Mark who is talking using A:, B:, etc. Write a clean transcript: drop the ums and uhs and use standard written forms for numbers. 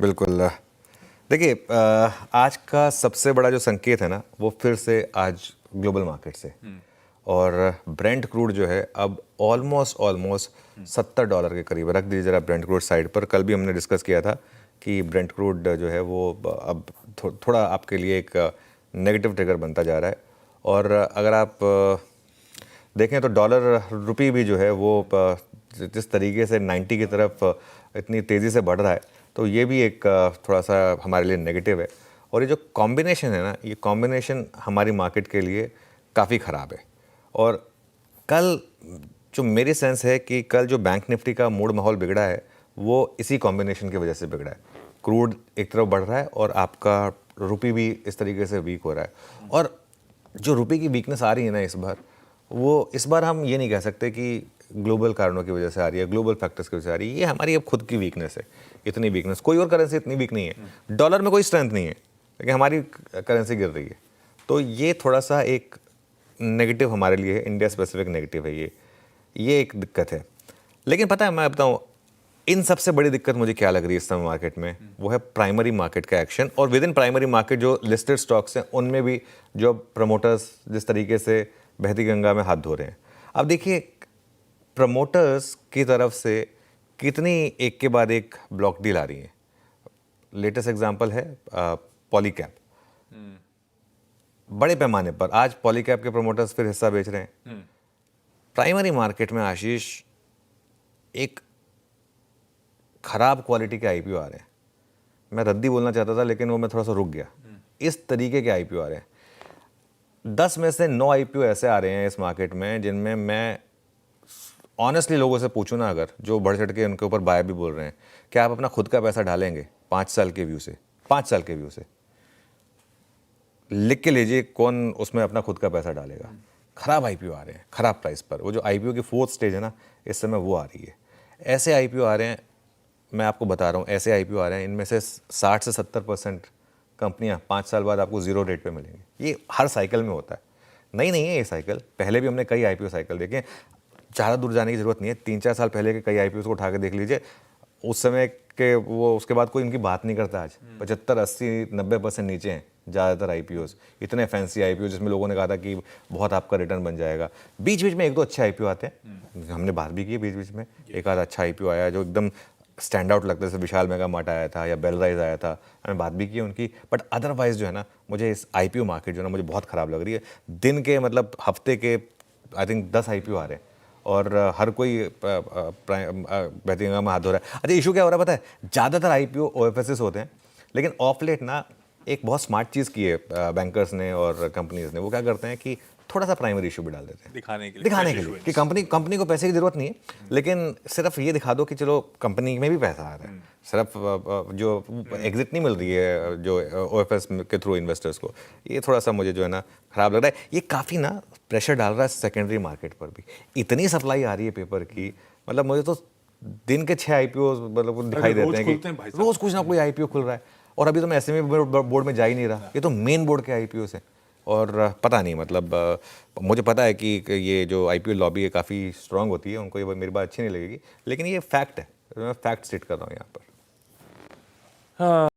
A: बिल्कुल। देखिए, आज का सबसे बड़ा जो संकेत है ना, वो फिर से आज ग्लोबल मार्केट से। और ब्रेंट क्रूड जो है अब ऑलमोस्ट $70 के करीब है। रख दीजिए जरा ब्रेंट क्रूड साइड पर। कल भी हमने डिस्कस किया था कि ब्रेंट क्रूड जो है वो अब थोड़ा आपके लिए एक नेगेटिव ट्रिगर बनता जा रहा है। और अगर आप देखें तो डॉलर रुपी भी जो है वो जिस तरीके से 90 की तरफ इतनी तेज़ी से बढ़ रहा है, तो ये भी एक थोड़ा सा हमारे लिए नेगेटिव है। और ये जो कॉम्बिनेशन है ना, ये कॉम्बिनेशन हमारी मार्केट के लिए काफ़ी ख़राब है। और कल जो मेरी सेंस है कि कल जो बैंक निफ्टी का मूड माहौल बिगड़ा है, वो इसी कॉम्बिनेशन की वजह से बिगड़ा है। क्रूड एक तरफ बढ़ रहा है और आपका रुपी भी इस तरीके से वीक हो रहा है। और जो रुपये की वीकनेस आ रही है ना इस बार हम ये नहीं कह सकते कि ग्लोबल कारणों की वजह से आ रही है, ग्लोबल फैक्टर्स की वजह से आ रही है। ये हमारी अब खुद की वीकनेस है। इतनी वीकनेस कोई और करेंसी इतनी वीक नहीं है। डॉलर में कोई स्ट्रेंथ नहीं है, लेकिन हमारी करेंसी गिर रही है। तो ये थोड़ा सा एक नेगेटिव हमारे लिए है, इंडिया स्पेसिफिक नेगेटिव है ये एक दिक्कत है। लेकिन पता है, मैं बताऊँ इन सबसे बड़ी दिक्कत मुझे क्या लग रही है इस समय मार्केट में, वो है प्राइमरी मार्केट का एक्शन। और विद इन प्राइमरी मार्केट जो लिस्टेड स्टॉक्स हैं, उनमें भी जो प्रमोटर्स जिस तरीके से बहती गंगा में हाथ धो रहे हैं। अब देखिए, प्रमोटर्स की तरफ से कितनी एक के बाद एक ब्लॉक डील आ रही है। लेटेस्ट एग्जांपल है पॉलीकैब। बड़े पैमाने पर आज पॉलीकैब के प्रमोटर्स फिर हिस्सा बेच रहे हैं। प्राइमरी मार्केट में आशीष एक खराब क्वालिटी के आईपीओ आ रहे हैं। मैं रद्दी बोलना चाहता था, लेकिन वो मैं थोड़ा सा रुक गया। इस तरीके के आईपीओ आ रहे हैं। 10 में से 9 आईपीओ ऐसे आ रहे हैं इस मार्केट में जिनमें मैं ऑनेस्टली लोगों से पूछूं ना, अगर जो बढ़ चढ़ के उनके ऊपर बाय भी बोल रहे हैं, क्या आप अपना खुद का पैसा डालेंगे 5 साल के व्यू से? 5 साल के व्यू से लिख के लीजिए कौन उसमें अपना खुद का पैसा डालेगा। खराब आईपीओ आ रहे हैं, खराब प्राइस पर। वो जो आईपीओ की 4th स्टेज है ना, इस समय वो आ रही है। ऐसे आईपीओ आ रहे हैं, मैं आपको बता रहा हूँ, ऐसे आईपीओ आ रहे हैं, इनमें से 60 से 70% कंपनियां 5 साल बाद आपको 0 रेट पे मिलेंगी। ये हर साइकिल में होता है, नहीं है ये साइकिल। पहले भी हमने कई आईपीओ साइकिल देखे। ज़्यादा दूर जाने की ज़रूरत नहीं है, 3-4 साल पहले के कई आईपीओ को उठा के देख लीजिए। उस समय के वो उसके बाद कोई इनकी बात नहीं करता। आज 75, 80, 90% नीचे हैं ज़्यादातर आईपीओस। इतने फैंसी आईपीओ जिसमें लोगों ने कहा था कि बहुत आपका रिटर्न बन जाएगा। बीच बीच में 1-2 अच्छे आईपीओ आते हैं, हमने बात भी की। बीच बीच में एक आध अच्छा आईपीओ आया जो एकदम स्टैंड आउट लगता है, जैसे विशाल मेगा मार्ट आया था या बेल राइज आया था, हमने बात भी की उनकी। बट अदरवाइज जो है ना, मुझे इस आईपीओ मार्केट जो है ना, मुझे बहुत ख़राब लग रही है। दिन के मतलब हफ्ते के आई थिंक 10 आईपीओ आ रहे हैं और हर कोई बहती गंगा में हाथ धो रहा है। अच्छा, इशू क्या हो रहा है पता है? ज़्यादातर आईपीओ ओएफएसएस होते हैं, लेकिन ऑफ लेट ना एक बहुत स्मार्ट चीज़ की है बैंकर्स ने और कंपनीज ने। वो क्या करते हैं कि थोड़ा सा प्राइमरी इशू भी डाल देते हैं
B: दिखाने के
A: लिए कि कंपनी को पैसे की जरूरत नहीं है, लेकिन सिर्फ ये दिखा दो कि चलो कंपनी में भी पैसा आ रहा है। सिर्फ जो एग्जिट नहीं मिल रही है जो ओएफएस के थ्रू इन्वेस्टर्स को। ये थोड़ा सा मुझे जो है ना खराब लग रहा है। ये काफ़ी ना प्रेशर डाल रहा है सेकेंडरी मार्केट पर भी। इतनी सप्लाई आ रही है पेपर की, मतलब मुझे तो दिन के 6 आईपीओ मतलब दिखाई देते हैं कि रोज कुछ ना कोई आईपीओ खुल रहा है। और अभी तो मैं एसएमई बोर्ड में जा ही नहीं रहा, ये तो मेन बोर्ड के आईपीओ हैं। और पता नहीं, मतलब मुझे पता है कि ये जो आईपीओ लॉबी है काफ़ी स्ट्रांग होती है, उनको ये मेरी बात अच्छी नहीं लगेगी, लेकिन ये फैक्ट है। मैं फैक्ट स्टेट कर रहा हूँ यहाँ पर।
B: हाँ।